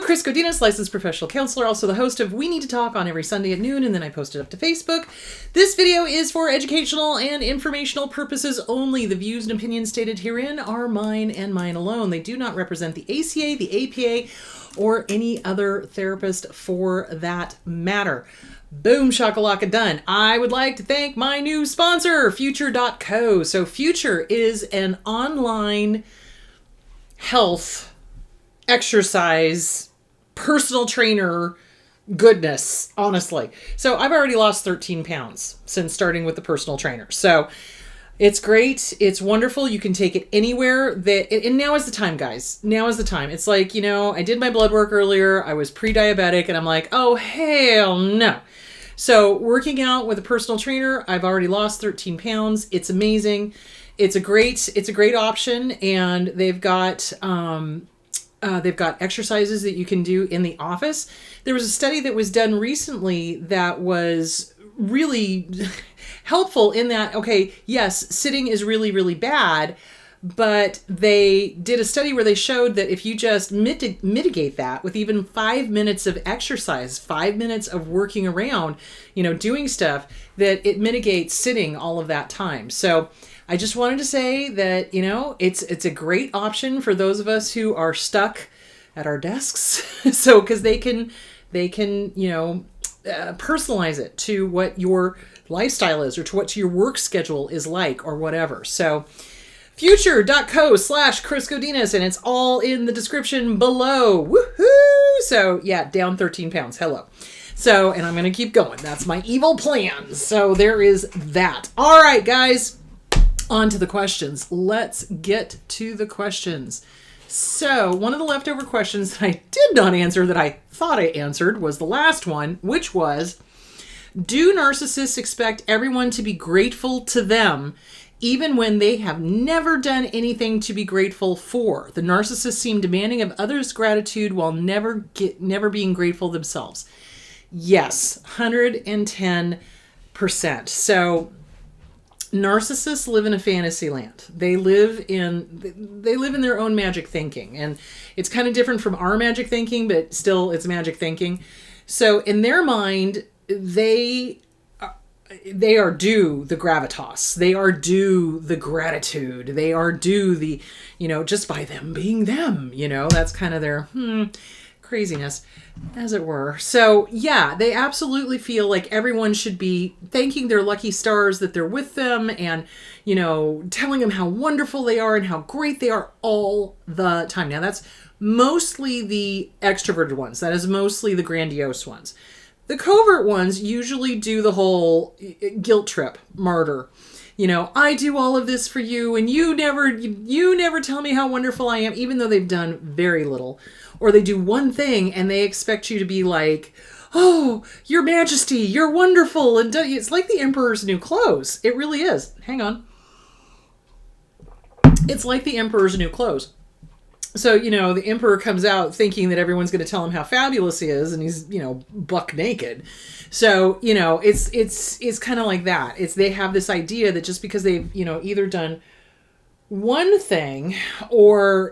Chris Godinez, licensed professional counselor, also the host of We Need to Talk on every Sunday at noon, and then I post it up to Facebook. This video is for educational and informational purposes only. The views and opinions stated herein are mine and mine alone. They do not represent the ACA, the APA, or any other therapist for that matter. Boom, shakalaka, done. I would like to thank my new sponsor, Future.co. So Future is an online health, exercise, personal trainer goodness, honestly. So I've already lost 13 pounds since starting with the personal trainer. So it's great. It's wonderful. You can take it anywhere and now is the time, guys. Now is the time. It's like, I did my blood work earlier. I was pre-diabetic and I'm like, oh, hell no. So working out with a personal trainer, I've already lost 13 pounds. It's amazing. It's a great option, and they've got exercises that you can do in the office. There was a study that was done recently that was really helpful in that, okay, yes, sitting is really, really bad, but they did a study where they showed that if you just mitigate that with even 5 minutes of exercise, 5 minutes of working around, doing stuff, that it mitigates sitting all of that time. So I just wanted to say that, it's a great option for those of us who are stuck at our desks. So, because they can, personalize it to what your lifestyle is or to what your work schedule is like or whatever. So Future.co/Chris Godinez, and it's all in the description below. Woohoo! So yeah, down 13 pounds. Hello. So, and I'm going to keep going. That's my evil plan. So there is that. All right, guys. On to the questions. Let's get to the questions. So one of the leftover questions that I did not answer that I thought I answered was the last one, which was, do narcissists expect everyone to be grateful to them even when they have never done anything to be grateful for? The narcissists seem demanding of others' gratitude while never being grateful themselves. Yes, 110%. So narcissists live in a fantasy land. They live in their own magic thinking, and it's kind of different from our magic thinking, but still it's magic thinking. So in their mind, they are due the gravitas. They are due the gratitude. They are due the, just by them being them, that's kind of their craziness, as it were. So yeah, they absolutely feel like everyone should be thanking their lucky stars that they're with them and, telling them how wonderful they are and how great they are all the time. Now that's mostly the extroverted ones. That is mostly the grandiose ones. The covert ones usually do the whole guilt trip, martyr. I do all of this for you and you never tell me how wonderful I am, even though they've done very little. Or they do one thing and they expect you to be like, oh, your majesty, you're wonderful. And it's like the emperor's new clothes. It really is. Hang on. It's like the emperor's new clothes. So, the emperor comes out thinking that everyone's going to tell him how fabulous he is, and he's, buck naked. So, it's kind of like that. They have this idea that just because they've, either done one thing or,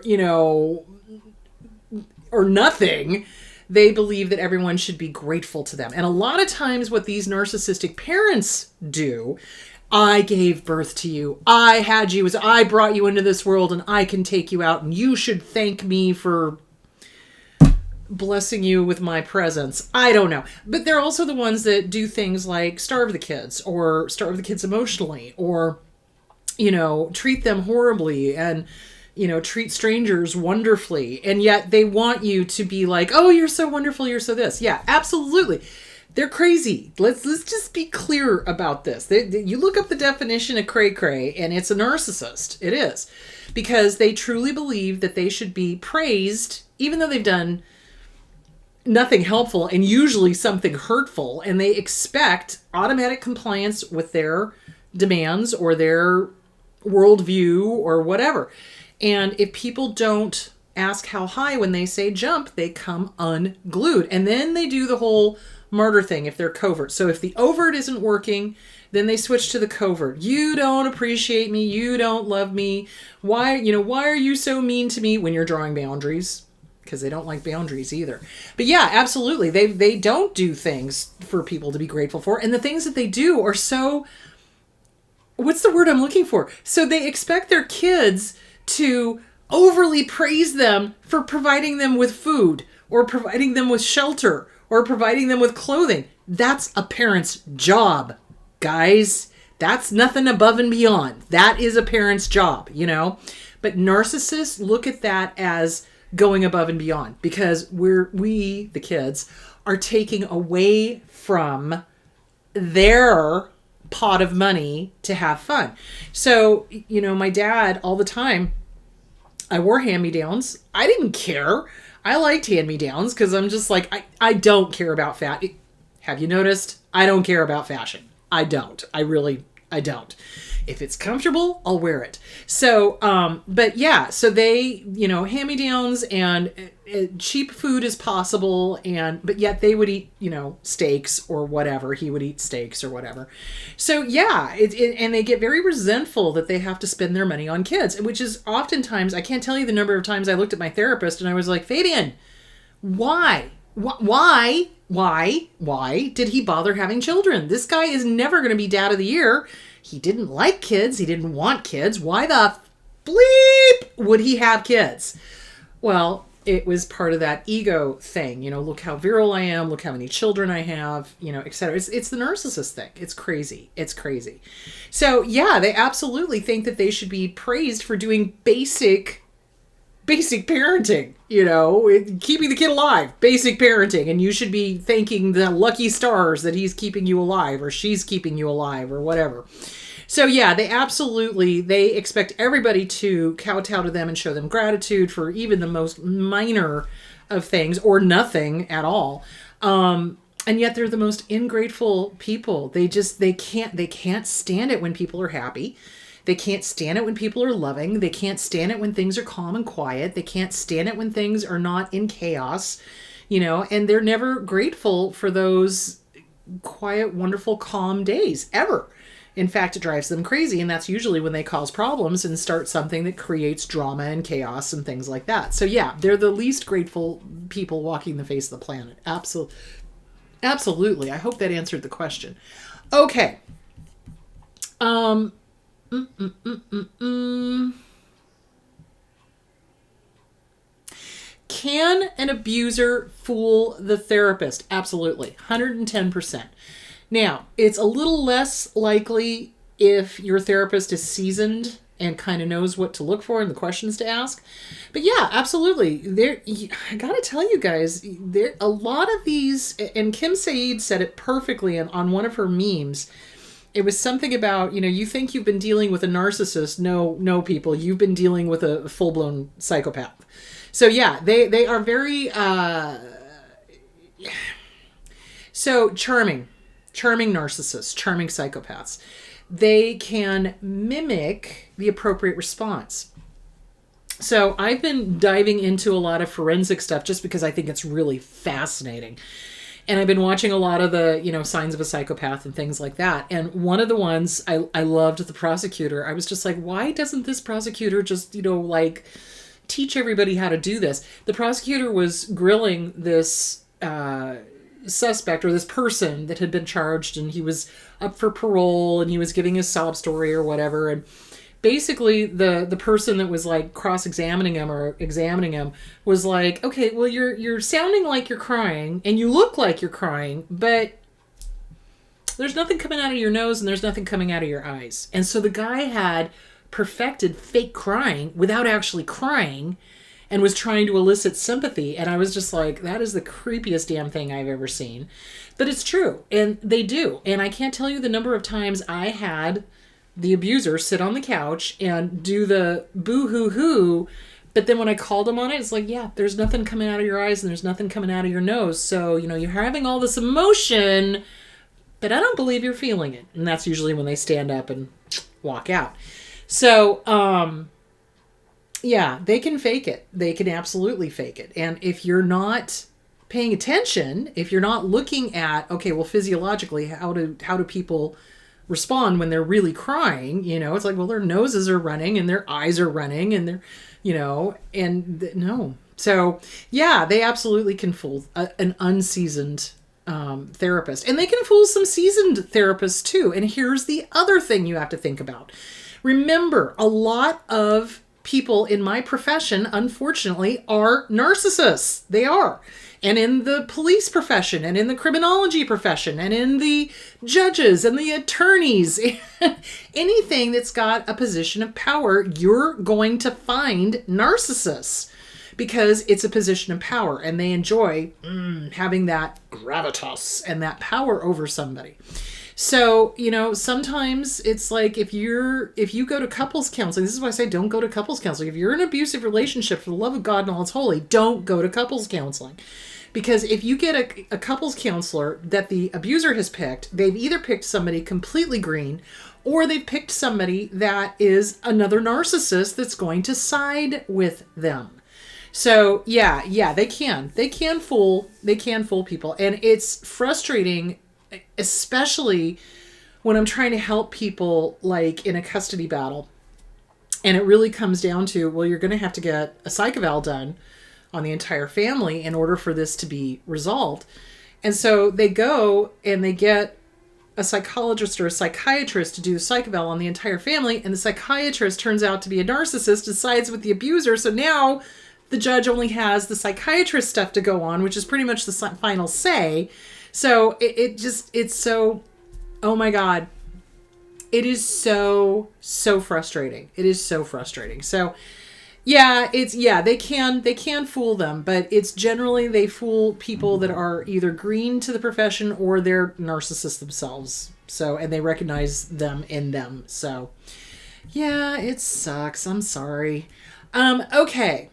or nothing, they believe that everyone should be grateful to them. And a lot of times what these narcissistic parents do, I gave birth to you. I had you. I brought you into this world and I can take you out and you should thank me for blessing you with my presence. I don't know. But they're also the ones that do things like starve the kids or starve the kids emotionally or, treat them horribly and, treat strangers wonderfully. And yet they want you to be like, oh, you're so wonderful. You're so this. Yeah, absolutely. They're crazy. Let's just be clear about this. You look up the definition of cray-cray, and it's a narcissist. It is. Because they truly believe that they should be praised, even though they've done nothing helpful and usually something hurtful, and they expect automatic compliance with their demands or their worldview or whatever. And if people don't ask how high when they say jump, they come unglued. And then they do the whole martyr thing if they're covert. So if the overt isn't working, then they switch to the covert. You don't appreciate me. You don't love me. Why are you so mean to me when you're drawing boundaries? because they don't like boundaries either. But yeah, absolutely. They don't do things for people to be grateful for. And the things that they do are so, what's the word I'm looking for? So they expect their kids to overly praise them for providing them with food or providing them with shelter or providing them with clothing. That's a parent's job, guys. That's nothing above and beyond. That is a parent's job, you know? But narcissists look at that as going above and beyond because we, the kids, are taking away from their pot of money to have fun. So, you know, my dad all the time, I wore hand-me-downs. I didn't care. I liked hand-me-downs because I'm just like, I don't care about have you noticed? I don't care about fashion. I don't. I don't. If it's comfortable, I'll wear it. So, but yeah, so they, you know, hand-me-downs and cheap food as possible. But yet they would eat, you know, steaks or whatever. He would eat steaks or whatever. So yeah, and they get very resentful that they have to spend their money on kids, which is oftentimes, I can't tell you the number of times I looked at my therapist and I was like, Fabian, why did he bother having children? This guy is never going to be dad of the year. He didn't like kids. He didn't want kids. Why the bleep would he have kids? Well, it was part of that ego thing. You know, look how virile I am. Look how many children I have, you know, etc. It's the narcissist thing. It's crazy. It's crazy. So yeah, they absolutely think that they should be praised for doing basic parenting, you know, keeping the kid alive, basic parenting. And you should be thanking the lucky stars that he's keeping you alive or she's keeping you alive or whatever. So yeah, they expect everybody to kowtow to them and show them gratitude for even the most minor of things or nothing at all. And yet they're the most ingrateful people. They can't stand it when people are happy. They can't stand it when people are loving. They can't stand it when things are calm and quiet. They can't stand it when things are not in chaos, you know, and they're never grateful for those quiet, wonderful, calm days ever. In fact, it drives them crazy. And that's usually when they cause problems and start something that creates drama and chaos and things like that. So yeah, they're the least grateful people walking the face of the planet. Absolutely. I hope that answered the question. Okay. Can an abuser fool the therapist? Absolutely. 110%. Now, it's a little less likely if your therapist is seasoned and kind of knows what to look for and the questions to ask. But yeah, absolutely. I gotta tell you guys, a lot of these, and Kim Saeed said it perfectly on one of her memes. It was something about, you know, you think you've been dealing with a narcissist. No, people, you've been dealing with a full-blown psychopath. So yeah, they are very, so charming narcissists, charming psychopaths. They can mimic the appropriate response. So I've been diving into a lot of forensic stuff just because I think it's really fascinating. And I've been watching a lot of the, you know, signs of a psychopath and things like that. And one of the ones I loved the prosecutor. I was just like, why doesn't this prosecutor just, you know, like teach everybody how to do this? The prosecutor was grilling this suspect or this person that had been charged, and he was up for parole and he was giving his sob story or whatever. And basically the person that was like cross-examining him or examining him was like, okay, well, you're sounding like you're crying and you look like you're crying, but there's nothing coming out of your nose and there's nothing coming out of your eyes. And so the guy had perfected fake crying without actually crying and was trying to elicit sympathy. And I was just like, that is the creepiest damn thing I've ever seen. But it's true. And they do. And I can't tell you the number of times I had the abuser sit on the couch and do the boo-hoo-hoo. But then when I called him on it, it's like, yeah, there's nothing coming out of your eyes and there's nothing coming out of your nose. So, you know, you're having all this emotion, but I don't believe you're feeling it. And that's usually when they stand up and walk out. So, yeah, they can fake it. They can absolutely fake it. And if you're not paying attention, if you're not looking at, okay, well, physiologically, how do people respond when they're really crying? You know, it's like, well, their noses are running and their eyes are running and they're, you know, and no, So, yeah, they absolutely can fool an unseasoned therapist. And they can fool some seasoned therapists too. And here's the other thing you have to think about. Remember, a lot of people in my profession, unfortunately, are narcissists. They are. And in the police profession, and in the criminology profession, and in the judges and the attorneys, anything that's got a position of power, you're going to find narcissists because it's a position of power and they enjoy having that gravitas and that power over somebody. So, sometimes it's like if you go to couples counseling, this is why I say don't go to couples counseling. If you're in an abusive relationship, for the love of God and all that's holy, don't go to couples counseling. Because if you get a couples counselor that the abuser has picked, they've either picked somebody completely green or they've picked somebody that is another narcissist that's going to side with them. So yeah, they can fool people. And it's frustrating, especially when I'm trying to help people like in a custody battle. And it really comes down to, well, you're going to have to get a psych eval done on the entire family in order for this to be resolved. And so they go and they get a psychologist or a psychiatrist to do the psych eval on the entire family. And the psychiatrist turns out to be a narcissist, decides with the abuser. So now the judge only has the psychiatrist stuff to go on, which is pretty much the final say. So it's so, oh my God, it is so frustrating. It is so frustrating. So they can fool them, but it's generally they fool people that are either green to the profession or they're narcissists themselves. So, and they recognize them in them. So yeah, it sucks. I'm sorry. Okay.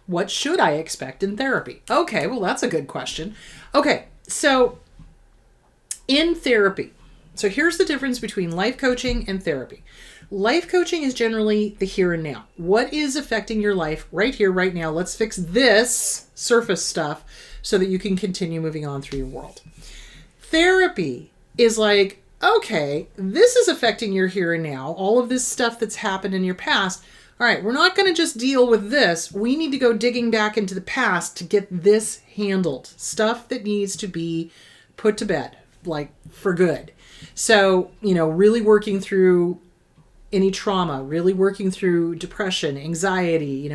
What should I expect in therapy? Okay, well, that's a good question. Okay, so in therapy, so here's the difference between life coaching and therapy. Life coaching is generally the here and now. What is affecting your life right here, right now? Let's fix this surface stuff so that you can continue moving on through your world. Therapy is like, okay, this is affecting your here and now. All of this stuff that's happened in your past. All right, we're not going to just deal with this. We need to go digging back into the past to get this handled. Stuff that needs to be put to bed, like for good. So, really working through any trauma, really working through depression, anxiety,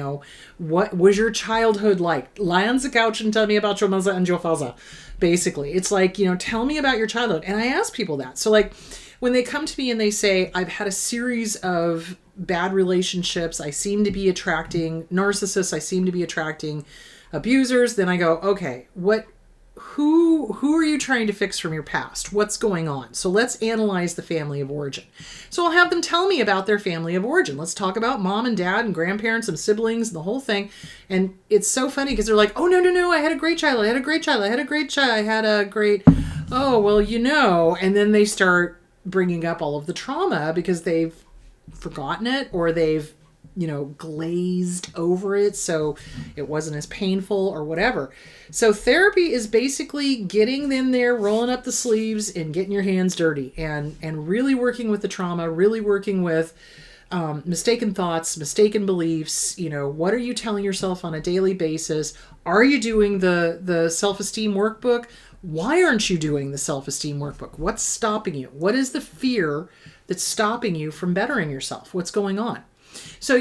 what was your childhood like? Lie on the couch and tell me about your mother and your father. Basically, it's like, tell me about your childhood. And I ask people that. So like when they come to me and they say, I've had a series of bad relationships, I seem to be attracting narcissists, I seem to be attracting abusers, then I go, okay, who are you trying to fix from your past? What's going on? So let's analyze the family of origin. So I'll have them tell me about their family of origin. Let's talk about mom and dad and grandparents and siblings and the whole thing. And it's so funny because they're like, oh, no, I had a great child. Oh, well, and then they start bringing up all of the trauma because they've forgotten it or they've glazed over it so it wasn't as painful or whatever. So therapy is basically getting in there, rolling up the sleeves and getting your hands dirty and really working with the trauma, really working with mistaken thoughts, mistaken beliefs. What are you telling yourself on a daily basis? Are you doing the self-esteem workbook? Why aren't you doing the self-esteem workbook? What's stopping you? What is the fear that's stopping you from bettering yourself? What's going on? So,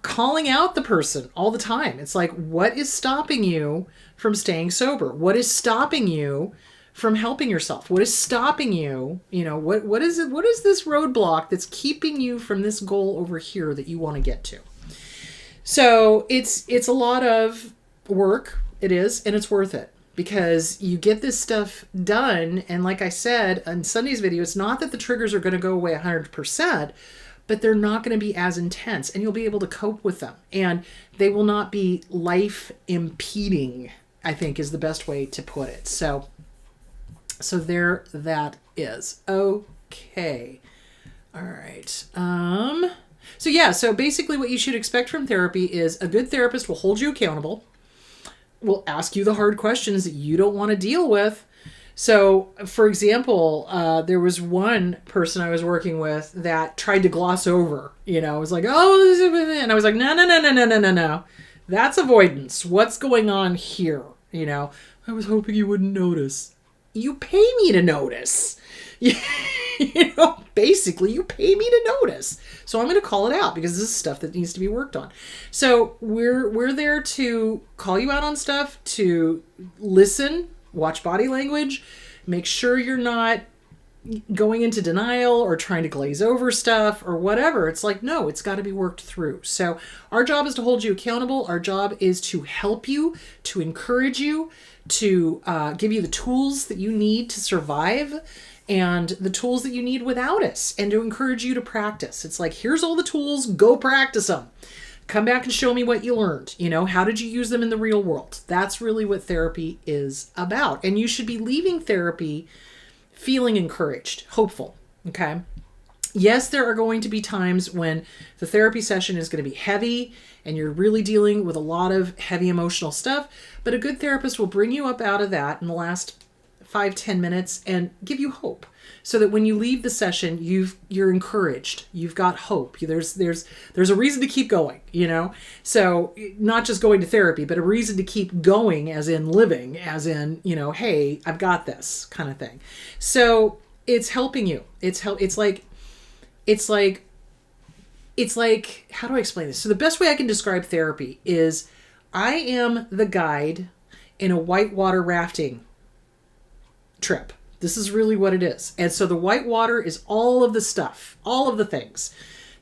calling out the person all the time. It's like, what is stopping you from staying sober? What is stopping you from helping yourself? What is stopping you? What is it? What is this roadblock that's keeping you from this goal over here that you want to get to? So it's a lot of work. It is, and it's worth it. Because you get this stuff done, and like I said on Sunday's video, it's not that the triggers are going to go away 100%, but they're not going to be as intense, and you'll be able to cope with them. And they will not be life impeding, I think is the best way to put it. So there that is. Okay. All right. So basically what you should expect from therapy is a good therapist will hold you accountable, will ask you the hard questions that you don't want to deal with. So, for example, there was one person I was working with that tried to gloss over, it was like, oh, and I was like, no, no, no, no, no, no, no, no. That's avoidance. What's going on here? I was hoping you wouldn't notice. You pay me to notice. Basically, you pay me to notice. So I'm going to call it out because this is stuff that needs to be worked on. So we're there to call you out on stuff, to listen, watch body language, make sure you're not going into denial or trying to glaze over stuff or whatever. It's like, no, it's got to be worked through. So our job is to hold you accountable. Our job is to help you, to encourage you, to give you the tools that you need to survive and the tools that you need without us, and to encourage you to practice. It's like, here's all the tools, go practice them. Come back and show me what you learned. How did you use them in the real world? That's really what therapy is about. And you should be leaving therapy feeling encouraged, hopeful, okay? Yes, there are going to be times when the therapy session is going to be heavy and you're really dealing with a lot of heavy emotional stuff, but a good therapist will bring you up out of that in the last 5-10 minutes and give you hope, so that when you leave the session, you're encouraged. You've got hope. There's a reason to keep going, So not just going to therapy, but a reason to keep going, as in living, as in, hey, I've got this kind of thing. So it's helping you. It's like, how do I explain this? So the best way I can describe therapy is I am the guide in a whitewater rafting trip. This is really what it is. And so the white water is all of the stuff, all of the things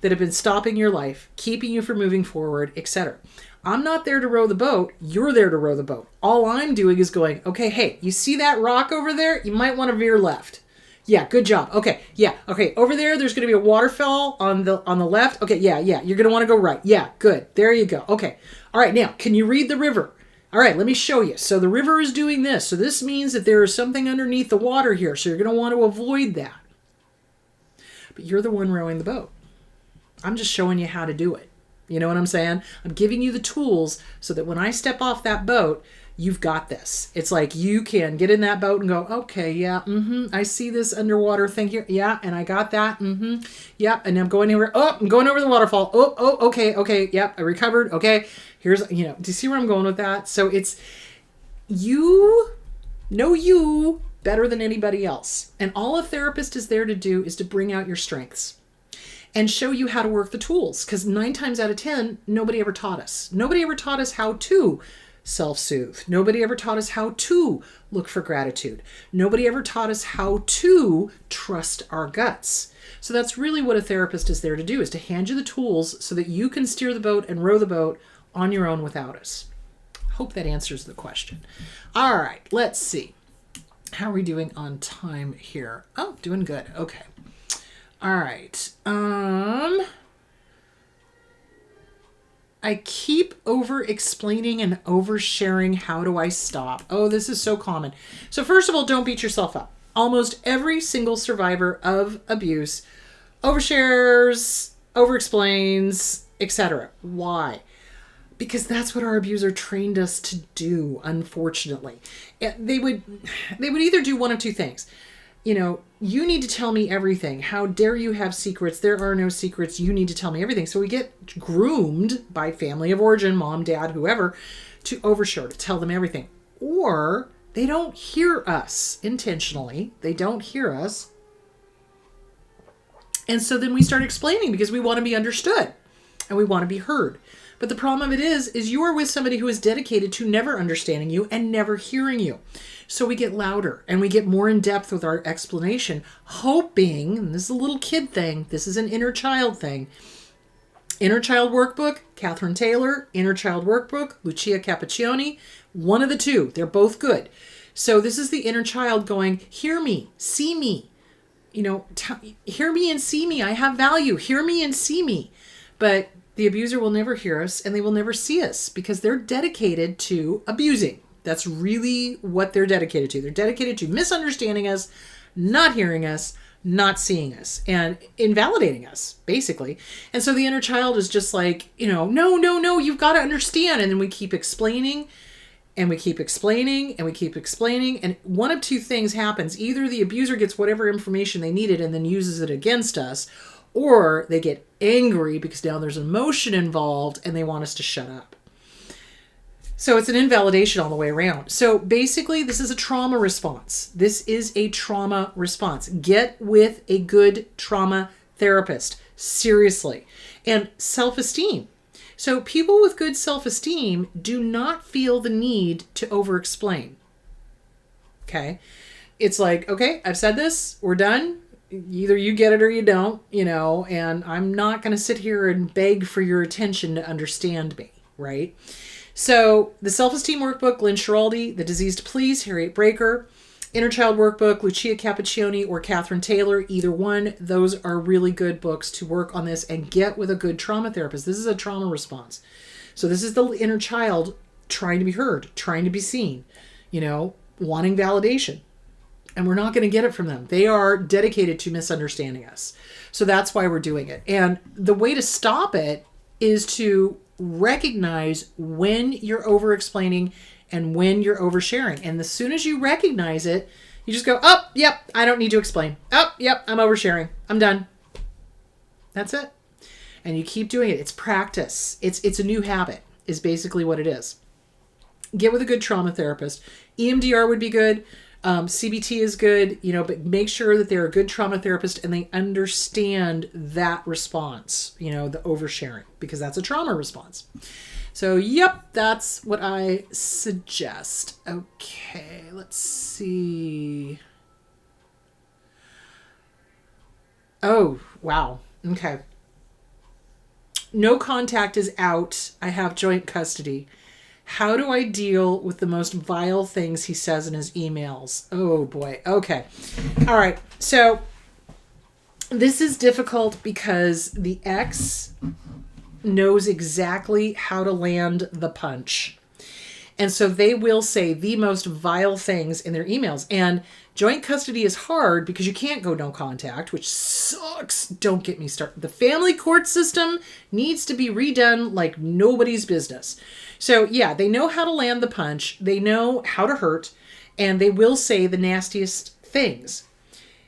that have been stopping your life, keeping you from moving forward, etc. I'm not there to row the boat. You're there to row the boat. All I'm doing is going, okay, hey, you see that rock over there? You might want to veer left. Yeah, good job. Okay, yeah, okay. Over there's going to be a waterfall on the left. Okay, yeah. You're going to want to go right. Yeah, good. There you go. Okay. All right, now, can you read the river? All right, let me show you. So the river is doing this. So this means that there is something underneath the water here. So you're going to want to avoid that. But you're the one rowing the boat. I'm just showing you how to do it. You know what I'm saying? I'm giving you the tools so that when I step off that boat, you've got this. It's like you can get in that boat and go, okay, yeah, I see this underwater thing here. Yeah, and I got that. Yep, and I'm going over. Oh, I'm going over the waterfall. Oh, okay. Yep, I recovered. Okay, here's, do you see where I'm going with that? So it's, you know you better than anybody else. And all a therapist is there to do is to bring out your strengths and show you how to work the tools. Because 9 times out of 10, nobody ever taught us. Nobody ever taught us how to self-soothe. Nobody ever taught us how to look for gratitude. Nobody ever taught us how to trust our guts. So that's really what a therapist is there to do, is to hand you the tools so that you can steer the boat and row the boat on your own without us. Hope that answers the question. All right, let's see. How are we doing on time here? Oh, doing good. Okay. All right. I keep over-explaining and oversharing. How do I stop? Oh, this is so common. So first of all, don't beat yourself up. Almost every single survivor of abuse overshares, over-explains, etc. Why? Because that's what our abuser trained us to do, unfortunately. They would either do one of two things. You need to tell me everything. How dare you have secrets? There are no secrets. You need to tell me everything. So we get groomed by family of origin, mom, dad, whoever, to overshare, to tell them everything. Or they don't hear us intentionally. They don't hear us. And so then we start explaining because we want to be understood and we want to be heard. But the problem of it is you are with somebody who is dedicated to never understanding you and never hearing you. So we get louder and we get more in depth with our explanation, hoping, and this is a little kid thing, this is an inner child thing. Inner Child Workbook, Catherine Taylor. Inner Child Workbook, Lucia Cappuccioni. One of the two. They're both good. So this is the inner child going, hear me, see me. Hear me and see me. I have value. Hear me and see me. But the abuser will never hear us and they will never see us because they're dedicated to abusing. That's really what they're dedicated to. They're dedicated to misunderstanding us, not hearing us, not seeing us, and invalidating us, basically. And so the inner child is just like, no, you've got to understand. And then we keep explaining. And we keep explaining and we keep explaining. And one of two things happens. Either the abuser gets whatever information they needed and then uses it against us, or they get angry because now there's emotion involved and they want us to shut up. So it's an invalidation all the way around. So basically, this is a trauma response. This is a trauma response. Get with a good trauma therapist. Seriously. And self-esteem. So people with good self-esteem do not feel the need to over-explain. Okay? It's like, okay, I've said this. We're done. Either you get it or you don't, and I'm not going to sit here and beg for your attention to understand me, right? So the Self-Esteem Workbook, Lynn Schiraldi, The Disease to Please, Harriet Breaker, Inner Child Workbook, Lucia Cappuccioni or Catherine Taylor, either one, those are really good books to work on this and get with a good trauma therapist. This is a trauma response. So this is the inner child trying to be heard, trying to be seen, wanting validation. And we're not going to get it from them. They are dedicated to misunderstanding us. So that's why we're doing it. And the way to stop it is to recognize when you're over-explaining and when you're oversharing. And as soon as you recognize it, you just go, oh, yep, I don't need to explain. Oh, yep, I'm oversharing. I'm done. That's it. And you keep doing it. It's practice. It's a new habit is basically what it is. Get with a good trauma therapist. EMDR would be good. CBT is good, but make sure that they're a good trauma therapist and they understand that response, the oversharing, because that's a trauma response. So, yep, that's what I suggest. Okay, let's see. Oh, wow. Okay. No contact is out. I have joint custody. How do I deal with the most vile things he says in his emails? Oh boy. Okay. All right. So this is difficult because the ex knows exactly how to land the punch. And so they will say the most vile things in their emails. And joint custody is hard because you can't go no contact, which sucks. Don't get me started. The family court system needs to be redone like nobody's business. So yeah, they know how to land the punch. They know how to hurt. And they will say the nastiest things.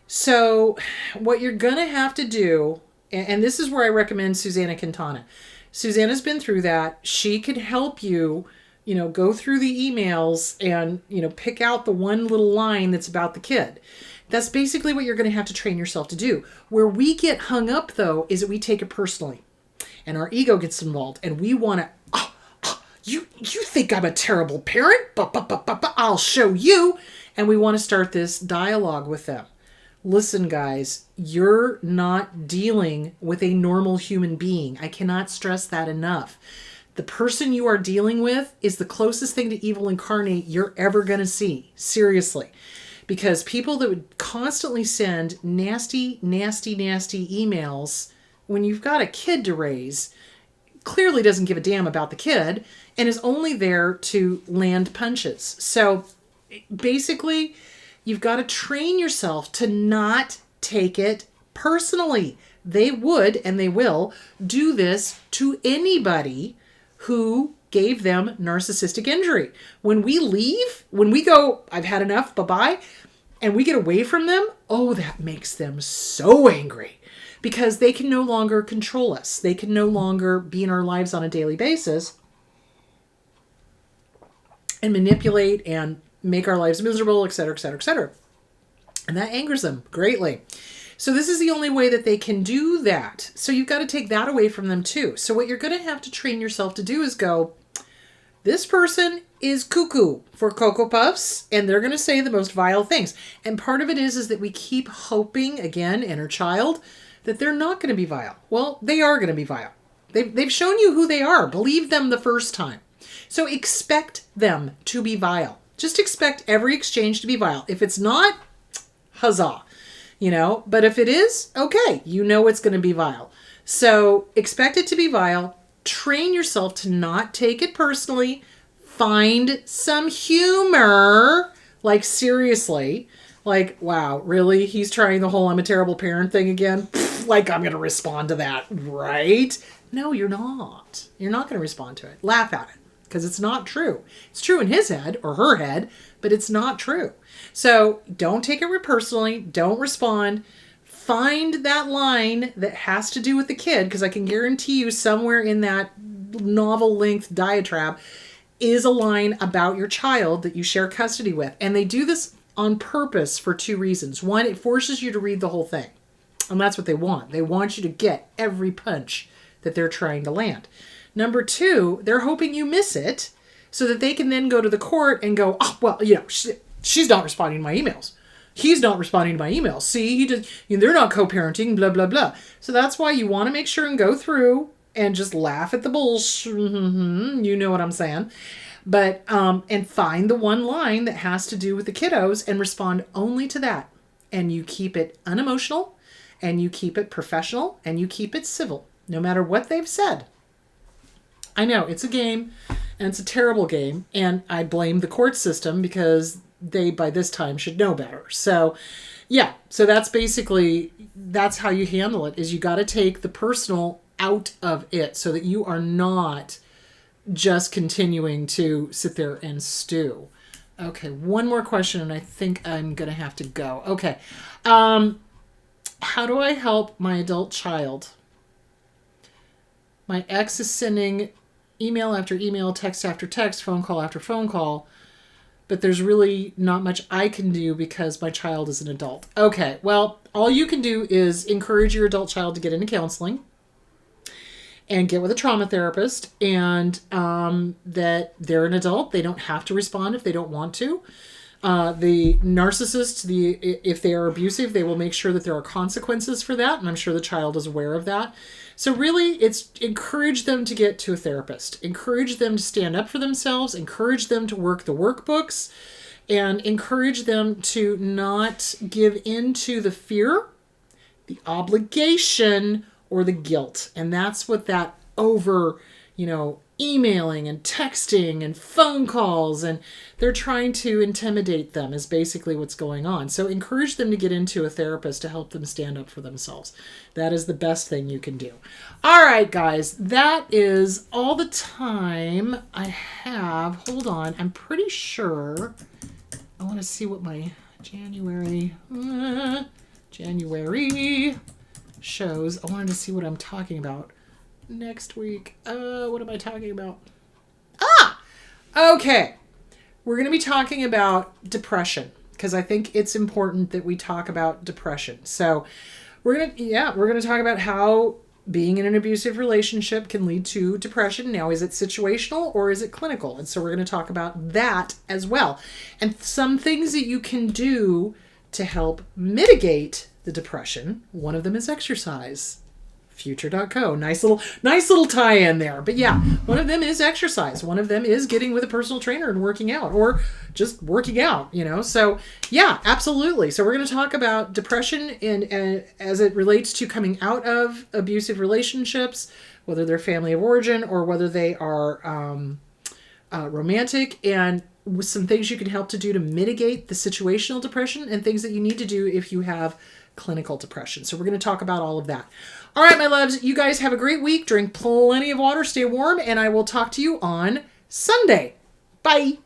So what you're going to have to do, and this is where I recommend Susanna Quintana. Susanna's been through that. She can help you go through the emails and, pick out the one little line that's about the kid. That's basically what you're going to have to train yourself to do. Where we get hung up, though, is that we take it personally. And our ego gets involved. And we want to, you think I'm a terrible parent? I'll show you. And we want to start this dialogue with them. Listen, guys, you're not dealing with a normal human being. I cannot stress that enough. The person you are dealing with is the closest thing to evil incarnate you're ever going to see. Seriously. Because people that would constantly send nasty, nasty, nasty emails when you've got a kid to raise clearly doesn't give a damn about the kid and is only there to land punches. So basically, you've got to train yourself to not take it personally. They would, and they will, do this to anybody who gave them narcissistic injury. When we leave, when we go, I've had enough, bye-bye, and we get away from them, oh, that makes them so angry because they can no longer control us. They can no longer be in our lives on a daily basis and manipulate and make our lives miserable, et cetera, et cetera, et cetera. And that angers them greatly. So this is the only way that they can do that. So you've got to take that away from them too. So what you're going to have to train yourself to do is go, this person is cuckoo for Cocoa Puffs, and they're going to say the most vile things. And part of it is that we keep hoping, again, inner child, that they're not going to be vile. Well, they are going to be vile. They've shown you who they are. Believe them the first time. So expect them to be vile. Just expect every exchange to be vile. If it's not, huzzah. But if it is, okay, it's going to be vile. So expect it to be vile. Train yourself to not take it personally. Find some humor. Like, seriously. Like, wow, really? He's trying the whole I'm a terrible parent thing again? Like, I'm going to respond to that, right? No, you're not. You're not going to respond to it. Laugh at it. because it's not true. It's true in his head or her head, but it's not true. So don't take it personally. Don't respond. Find that line that has to do with the kid, because I can guarantee you somewhere in that novel length diatribe is a line about your child that you share custody with. And they do this on purpose for two reasons. One, it forces you to read the whole thing. And that's what they want. They want you to get every punch that they're trying to land. Number two, they're hoping you miss it so that they can then go to the court and go, oh, well, she's not responding to my emails. He's not responding to my emails. See, they're not co-parenting, blah, blah, blah. So that's why you want to make sure and go through and just laugh at the bullshit. You know what I'm saying. But, and find the one line that has to do with the kiddos and respond only to that. And you keep it unemotional, and you keep it professional, and you keep it civil, no matter what they've said. I know, it's a game, and it's a terrible game, and I blame the court system because they, by this time, should know better. So, yeah, so that's how you handle it, is you got to take the personal out of it so that you are not just continuing to sit there and stew. Okay, one more question, and I think I'm going to have to go. Okay, how do I help my adult child? My ex is sending email after email, text after text, phone call after phone call, but there's really not much I can do because my child is an adult. Okay, well, all you can do is encourage your adult child to get into counseling and get with a trauma therapist, and that they're an adult. They don't have to respond if they don't want to. The narcissists, if they are abusive, they will make sure that there are consequences for that, and I'm sure the child is aware of that. So really, it's encourage them to get to a therapist. Encourage them to stand up for themselves. Encourage them to work the workbooks. And encourage them to not give in to the fear, the obligation, or the guilt. And that's what that emailing and texting and phone calls, and they're trying to intimidate them is basically what's going on. So encourage them to get into a therapist to help them stand up for themselves. That is the best thing you can do. All right, guys, that is all the time I have. Hold on. I'm pretty sure I want to see what my January shows. I wanted to see what I'm talking about next week. What am I talking about? Okay. We're going to be talking about depression, because I think it's important that we talk about depression. So we're going to talk about how being in an abusive relationship can lead to depression. Now, is it situational or is it clinical? And so we're going to talk about that as well. And some things that you can do to help mitigate the depression. One of them is exercise. Future.co. Nice little tie-in there. But yeah, one of them is exercise. One of them is getting with a personal trainer and working out, or just working out, So yeah, absolutely. So we're going to talk about depression and as it relates to coming out of abusive relationships, whether they're family of origin or whether they are romantic, and with some things you can help to do to mitigate the situational depression, and things that you need to do if you have clinical depression. So we're going to talk about all of that. All right, my loves, you guys have a great week. Drink plenty of water, stay warm, and I will talk to you on Sunday. Bye.